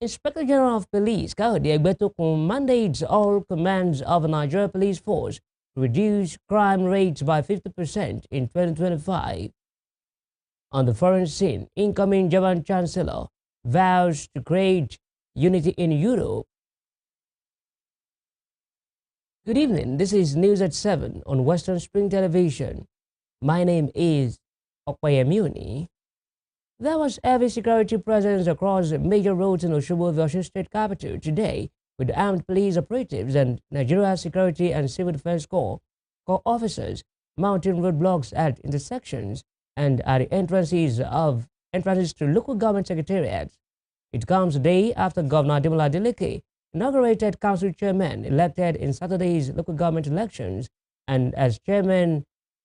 Inspector General of Police Kayode Egbetokun mandates all commands of the Nigeria Police Force to reduce crime rates by 50% in 2025. On the foreign scene, incoming German Chancellor vows to create unity in Europe. Good evening, this is News at 7 on Western Spring Television. My name is Okpayemuni. There was heavy security presence across major roads in Osogbo, the Osun State capital, today, with armed police operatives and Nigeria Security and Civil Defense Corps officers mounting roadblocks at intersections and at the entrances to local government secretariats. It comes a day after Governor Ademola Adeleke inaugurated council chairmen elected in Saturday's local government elections, and as chairman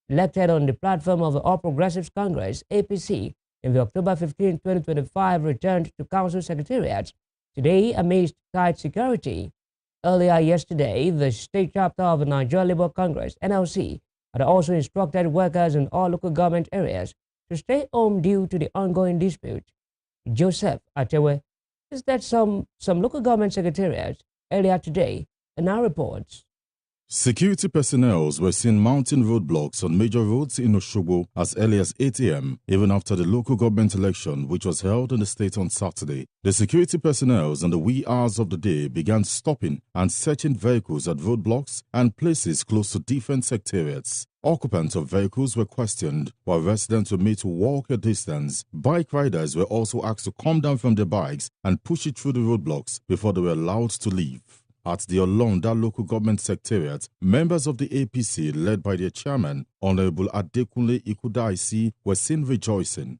elected on the platform of the All Progressives Congress (APC) in the October 15, 2025 returned to council secretariats today amidst tight security. Earlier yesterday, the state chapter of the Nigeria Labour Congress (NLC) had also instructed workers in all local government areas to stay home due to the ongoing dispute. Joseph Atewe is that some local government secretariats earlier today and now reports. Security personnel were seen mounting roadblocks on major roads in Osogbo as early as 8 a.m., even after the local government election, which was held in the state on Saturday. The security personnel in the wee hours of the day began stopping and searching vehicles at roadblocks and places close to different secretariats. Occupants of vehicles were questioned, while residents were made to walk a distance. Bike riders were also asked to come down from their bikes and push it through the roadblocks before they were allowed to leave. At the Olonda local government secretariat, members of the APC, led by their chairman, Honorable Adekunle Ikudaisi, were seen rejoicing.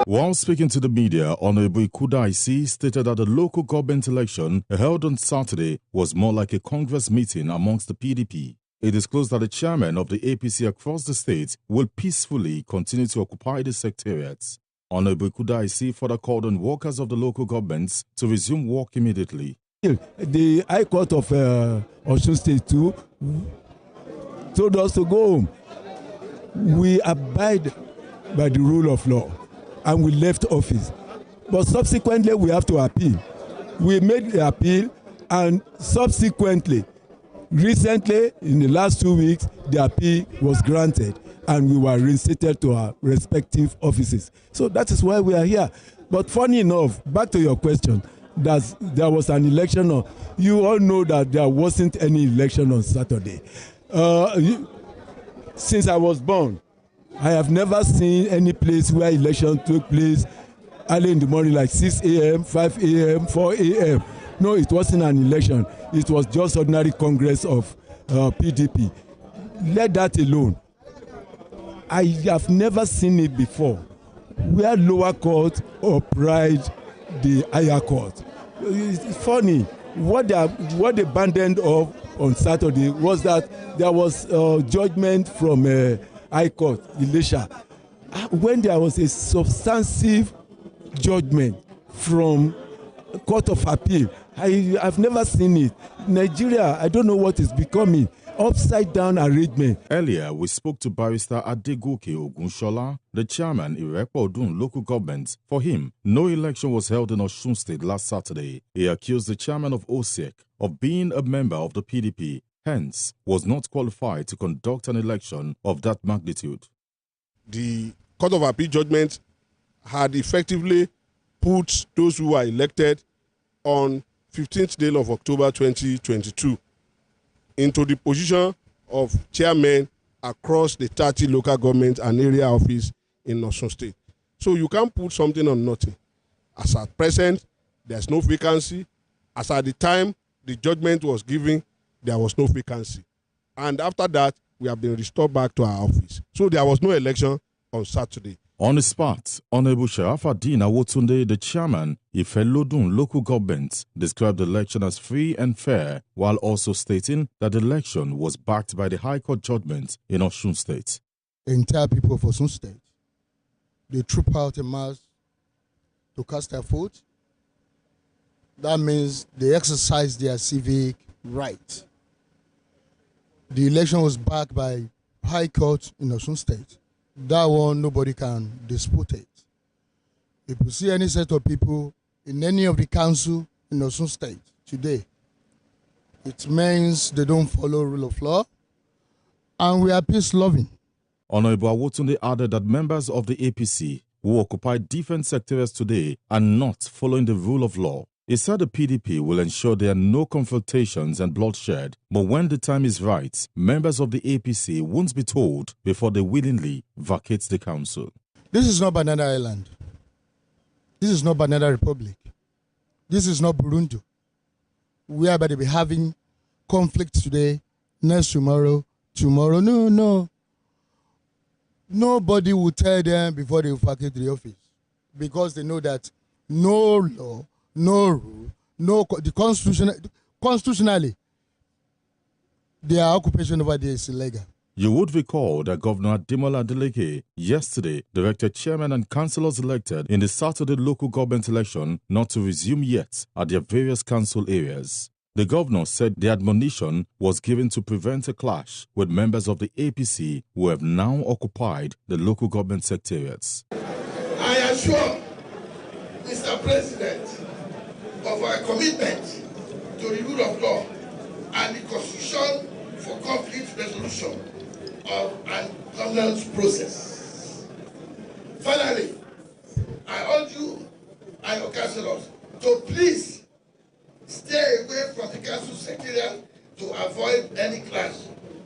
While speaking to the media, Honorable Ikudaisi stated that the local government election held on Saturday was more like a Congress meeting amongst the PDP. It disclosed that the chairman of the APC across the state will peacefully continue to occupy the secretariats. Honorable Kudaisi further called on workers of the local governments to resume work immediately. The High Court of Osun State too told us to go home. We abide by the rule of law and we left office. But subsequently we have to appeal. We made the appeal and subsequently recently, in the last 2 weeks, the appeal was granted and we were reinstated to our respective offices. So that is why we are here. But funny enough, back to your question, that there was an election. You all know that there wasn't any election on Saturday. Since I was born, I have never seen any place where election took place early in the morning, like 6 a.m., 5 a.m., 4 a.m. No, it wasn't an election. It was just ordinary Congress of PDP. Let that alone. I have never seen it before, where lower court upheld the higher court. It's funny. What they abandoned of on Saturday was that there was judgment from High Court, Elisha, when there was a substantive judgment from Court of Appeal. I've never seen it. Nigeria, I don't know what is becoming. Upside down arrangement. Earlier, we spoke to Barrister Adegoke Ogunshola, the chairman Irepo Odun local government. For him, no election was held in Osun State last Saturday. He accused the chairman of OSEC of being a member of the PDP, hence was not qualified to conduct an election of that magnitude. The Court of Appeal judgment had effectively put those who were elected on 15th day of October 2022 into the position of chairmen across the 30 local government and area office in Osun State. So you can't put something on nothing. As at present, there's no vacancy. As at the time the judgment was given, there was no vacancy. And after that, we have been restored back to our office. So there was no election on Saturday. On the spot, Honorable Sharafaddin Awotunde, the chairman, Ifelodun local government, described the election as free and fair, while also stating that the election was backed by the High Court judgment in Osun State. The entire people of Osun State, they troop out en masse to cast their vote. That means they exercise their civic right. The election was backed by High Court in Osun State. That one, nobody can dispute it. If you see any set of people in any of the council in Osun State today, it means they don't follow rule of law, and we are peace-loving. Honorable Awotunde added that members of the APC who occupy different sectors today are not following the rule of law. He said the PDP will ensure there are no confrontations and bloodshed, but when the time is right, members of the APC won't be told before they willingly vacate the council. This is not Banana Island. This is not Banana Republic. This is not Burundi, whereby they be having conflict today, next tomorrow. No. Nobody will tell them before they vacate the office, because they know that no law, no rule, constitutionally, their occupation over there is illegal. You would recall that Governor Ademola Adeleke yesterday directed chairmen and councillors elected in the Saturday local government election not to resume yet at their various council areas. The governor said the admonition was given to prevent a clash with members of the APC who have now occupied the local government secretariats. I assure Mr. President of our commitment to the rule of law and the Constitution for conflict resolution of and governance process. Finally, I urge you and your councillors to please stay away from the council secretariat to avoid any clash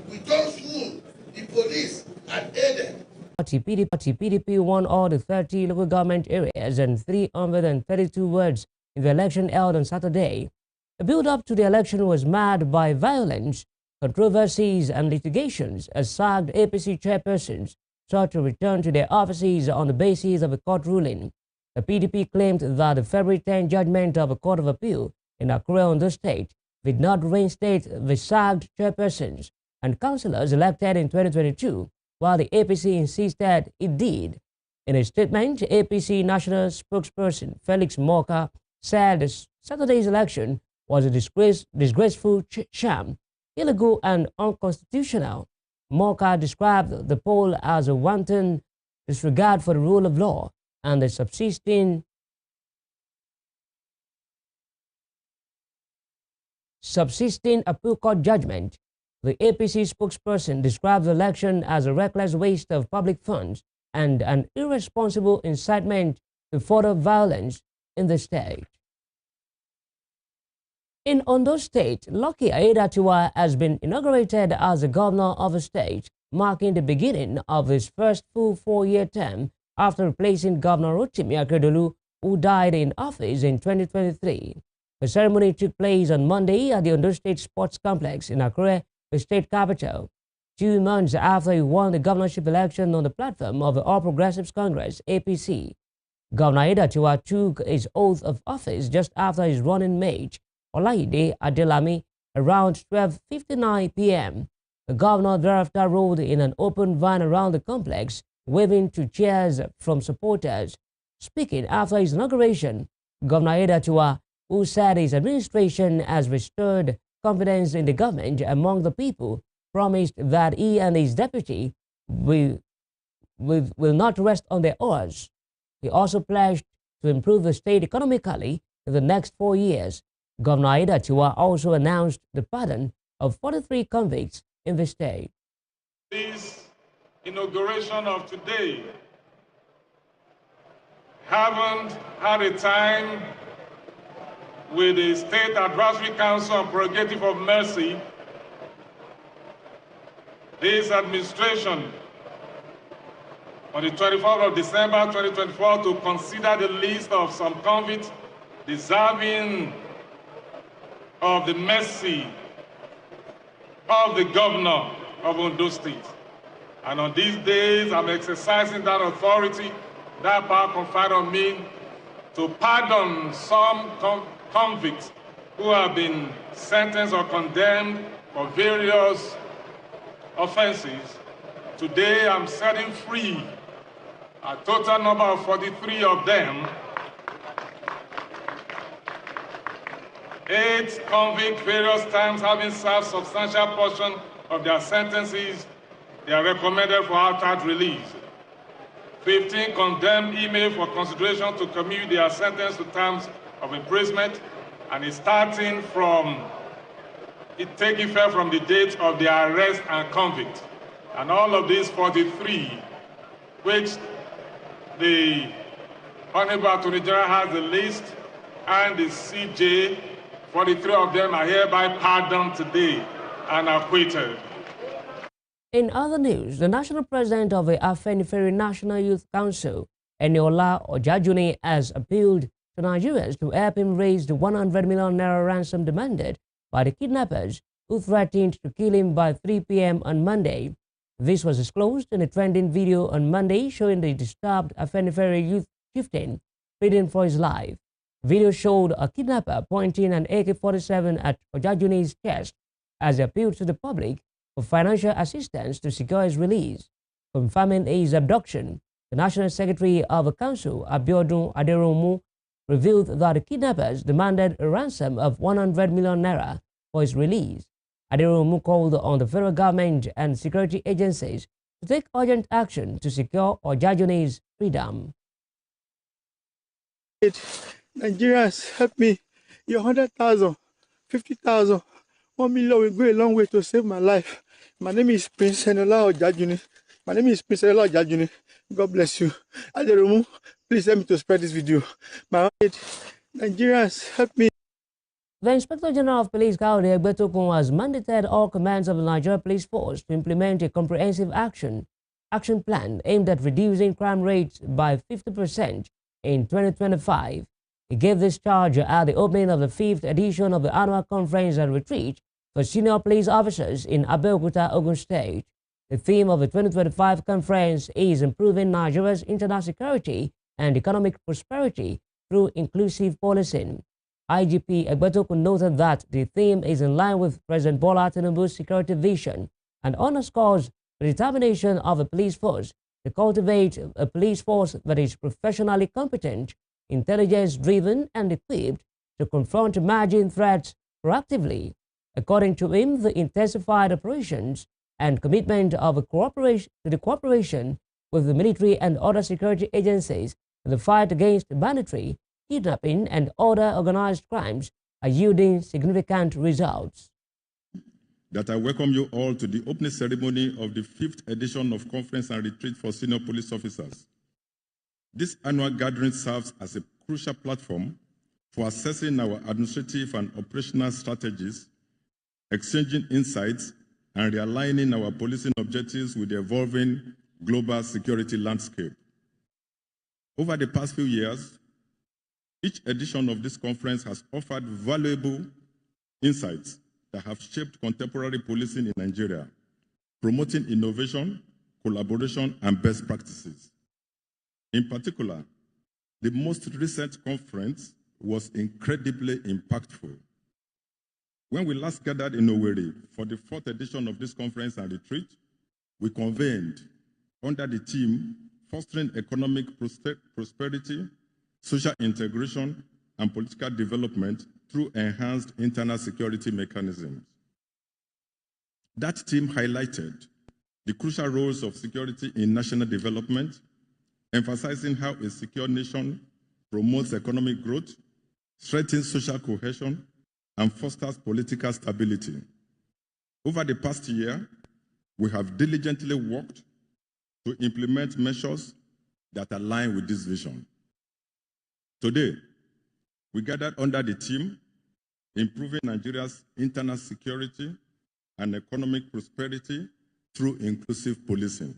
with those whom the police had aided. PDP won all the 30 local government areas and 332 wards in the election held on Saturday. The build-up to the election was marred by violence, controversies and litigations as sacked APC chairpersons sought to return to their offices on the basis of a court ruling. The PDP claimed that the February 10 judgment of a court of appeal in Akure, Ondo State did not reinstate the sacked chairpersons and councillors elected in 2022, while the APC insisted it did. In a statement, APC national spokesperson Felix Moka said Saturday's election was a disgraceful sham, illegal and unconstitutional. Moka described the poll as a wanton disregard for the rule of law and the subsisting appeal court judgment. The APC spokesperson described the election as a reckless waste of public funds and an irresponsible incitement to further violence in the state. In Ondo State, Lucky Aiyedatiwa has been inaugurated as the governor of the state, marking the beginning of his first full 4-year term after replacing Governor Rotimi Akeredolu, who died in office in 2023. The ceremony took place on Monday at the Ondo State Sports Complex in Akure, the state capital, 2 months after he won the governorship election on the platform of the All Progressives Congress, APC. Governor Aiyedatiwa took his oath of office just after his running mate, Olayide Adelami, around 12:59 p.m. The governor thereafter rode in an open van around the complex, waving to cheers from supporters. Speaking after his inauguration, Governor Aiyedatiwa, who said his administration has restored confidence in the government among the people, promised that he and his deputy will not rest on their oars. He also pledged to improve the state economically in the next 4 years. Governor Aiyedatiwa also announced the pardon of 43 convicts in the state. This inauguration of today haven't had a time with the State Advisory Council on Prerogative of Mercy. This administration, on the 24th of December 2024, to consider the list of some convicts deserving of the mercy of the governor of Ondo State. And on these days, I'm exercising that authority, that power conferred on me, to pardon some convicts who have been sentenced or condemned for various offenses. Today, I'm setting free a total number of 43 of them. 8 convicts various times having served substantial portion of their sentences, they are recommended for outright release. 15 condemned email for consideration to commute their sentence to terms of imprisonment, and it's starting from, it taking effect from the date of their arrest and convict. And all of these 43, which the Honorable Attorney General has the list, and the CJ, 43 of them are hereby pardoned today and acquitted. In other news, the national president of the Afenifere National Youth Council, Eniola Ojajuni, has appealed to Nigerians to help him raise the 100 million naira ransom demanded by the kidnappers who threatened to kill him by 3 p.m. on Monday. This was disclosed in a trending video on Monday showing the disturbed Afenifere youth chieftain pleading for his life. Video showed a kidnapper pointing an AK-47 at Ojajuni's chest as he appealed to the public for financial assistance to secure his release. Confirming his abduction, the National Secretary of the Council, Abiodun Aderomu, revealed that the kidnappers demanded a ransom of 100 million naira for his release. Aderomu called on the federal government and security agencies to take urgent action to secure Ojajuni's freedom. Nigerians, help me. Your 100,000, 50,000, 1 million will go a long way to save my life. My name is Prince Eniola Ojajuni. God bless you. Aderomu, please help me to spread this video. Nigerians, help me. The Inspector General of Police, Kaode Egbetokun, has mandated all commands of the Nigeria Police Force to implement a comprehensive action plan aimed at reducing crime rates by 50% in 2025. He gave this charge at the opening of the 5th edition of the annual conference and retreat for senior police officers in Abeokuta, Osun State. The theme of the 2025 conference is improving Nigeria's internal security and economic prosperity through inclusive policing. IGP Egbetokun noted that the theme is in line with President Bola Tinubu's security vision and underscores the determination of the police force to cultivate a police force that is professionally competent, intelligence-driven, and equipped to confront emerging threats proactively. According to him, the intensified operations and commitment of the cooperation with the military and other security agencies in the fight against banditry, kidnapping, and other organized crimes are yielding significant results. That I welcome you all to the opening ceremony of the 5th edition of Conference and Retreat for Senior Police Officers. This annual gathering serves as a crucial platform for assessing our administrative and operational strategies, exchanging insights, and realigning our policing objectives with the evolving global security landscape. Over the past few years, each edition of this conference has offered valuable insights that have shaped contemporary policing in Nigeria, promoting innovation, collaboration, and best practices. In particular, the most recent conference was incredibly impactful. When we last gathered in Owerri for the 4th edition of this conference and retreat, we convened under the theme Fostering Economic Prosperity, Social Integration, and Political Development through Enhanced Internal Security Mechanisms. That theme highlighted the crucial roles of security in national development, emphasizing how a secure nation promotes economic growth, strengthens social cohesion, and fosters political stability. Over the past year, we have diligently worked to implement measures that align with this vision. Today, we gathered under the theme, Improving Nigeria's Internal Security and Economic Prosperity through Inclusive Policing.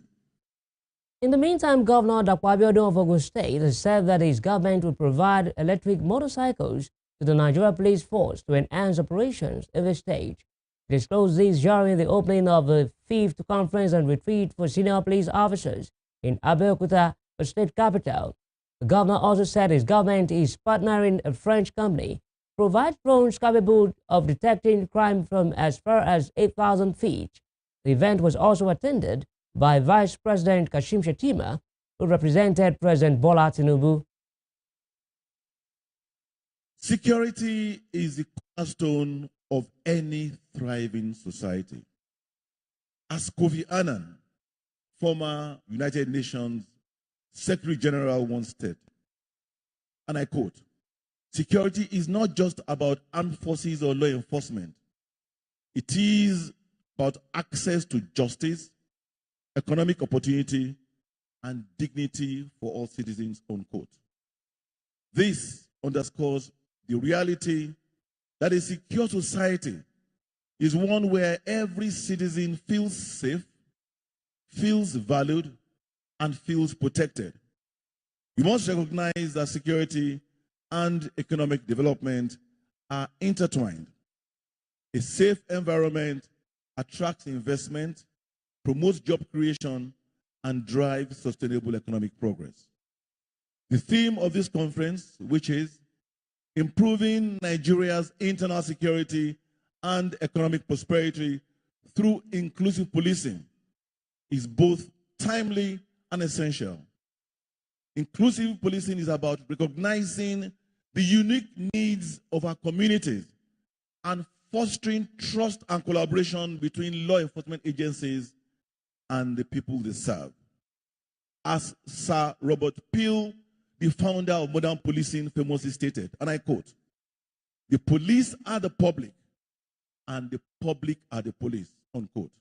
In the meantime, Governor Ademola of Osun State has said that his government will provide electric motorcycles to the Nigeria Police Force to enhance operations in the state. He disclosed this during the opening of the 5th Conference and Retreat for Senior Police Officers in Abeokuta, the state capital. The governor also said his government is partnering a French company to provide drones capable of detecting crime from as far as 8,000 feet. The event was also attended by Vice President Kashim Shettima, who represented President Bola Tinubu. Security is the cornerstone of any thriving society. As Kofi Annan, former United Nations Secretary General, once said, and I quote, "Security is not just about armed forces or law enforcement. It is about access to justice, economic opportunity, and dignity for all citizens," unquote. This underscores the reality that a secure society is one where every citizen feels safe, feels valued, and feels protected. We must recognize that security and economic development are intertwined. A safe environment attracts investment, promotes job creation, and drives sustainable economic progress. The theme of this conference, which is improving Nigeria's internal security and economic prosperity through inclusive policing, is both timely and essential. Inclusive policing is about recognizing the unique needs of our communities and fostering trust and collaboration between law enforcement agencies and the people they serve. As Sir Robert Peel, the founder of modern policing, famously stated, and I quote, "The police are the public and the public are the police," unquote.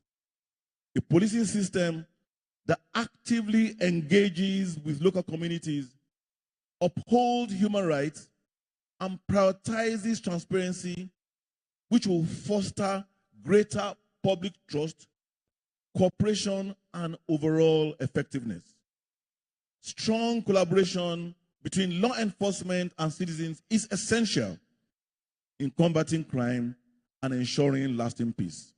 A policing system that actively engages with local communities, upholds human rights, and prioritizes transparency, which will foster greater public trust, cooperation, and overall effectiveness. Strong collaboration between law enforcement and citizens is essential in combating crime and ensuring lasting peace.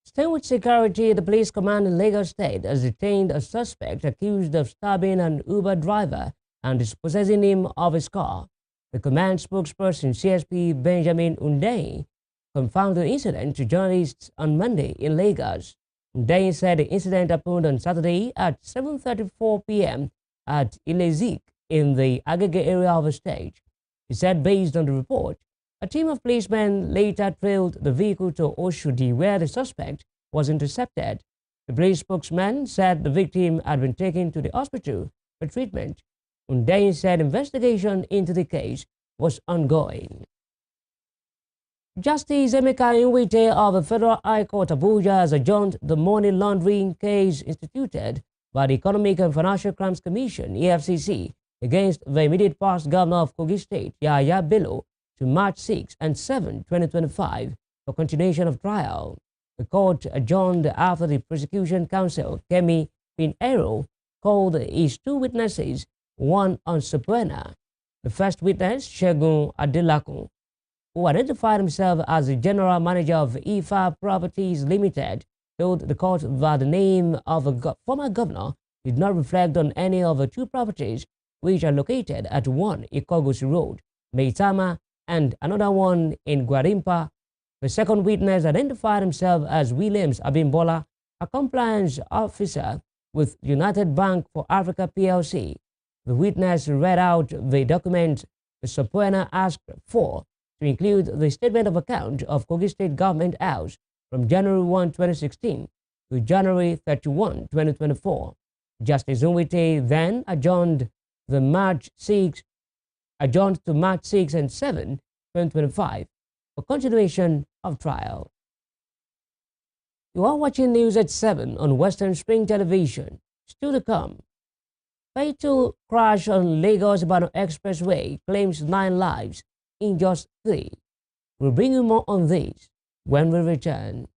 Staying with security, the police command in Lagos State has detained a suspect accused of stabbing an Uber driver and dispossessing him of his car. The command spokesperson, CSP Benjamin Hundeyin, confirmed the incident to journalists on Monday in Lagos. Hundeyin said the incident happened on Saturday at 7:34 p.m. at illegitimate in the Agege area of the state. He said based on the report, a team of policemen later trailed the vehicle to Oshodi, where the suspect was intercepted. The police spokesman said the victim had been taken to the hospital for treatment. Hundeyin said investigation into the case was ongoing. Justice Emeka Nwite of the Federal High Court Abuja has adjourned the money laundering case instituted by the Economic and Financial Crimes Commission, EFCC, against the immediate past governor of Kogi State, Yahaya Bello, to March 6 and 7, 2025, for continuation of trial. The court adjourned after the prosecution counsel, Kemi Pinheiro, called his two witnesses, one on subpoena. The first witness, Segun Adelakun, who identified himself as the general manager of IFA Properties Limited, told the court that the name of a former governor did not reflect on any of the two properties, which are located at 1 Ikogosi Road, Maitama, and another one in Gwarimpa. The second witness identified himself as Williams Abimbola, a compliance officer with United Bank for Africa PLC. The witness read out the document the subpoena asked for, to include the statement of account of Kogi State Government House from January 1, 2016 to January 31, 2024. Justice Nwite then adjourned to March 6 and 7, 2025 for continuation of trial. You are watching News at 7 on Western Spring Television. Still to come. Fatal crash on Lagos-Ibadan Expressway claims 9 lives in just 3. We'll bring you more on this when we return.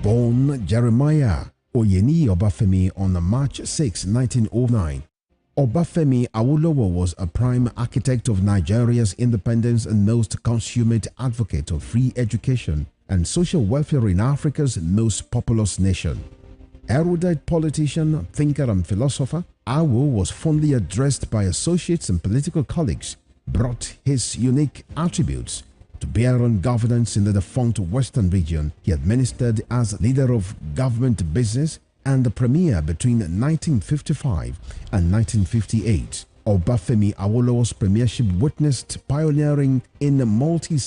Born Jeremiah Oyeni Obafemi on March 6, 1909. Obafemi Awolowo was a prime architect of Nigeria's independence and most consummate advocate of free education and social welfare in Africa's most populous nation. Erudite politician, thinker and philosopher, Awo was fondly addressed by associates and political colleagues brought his unique attributes to bear on governance in the defunct Western region. He administered as leader of government business and the premier between 1955 and 1958. Obafemi Awolowo's premiership witnessed pioneering in multi-sector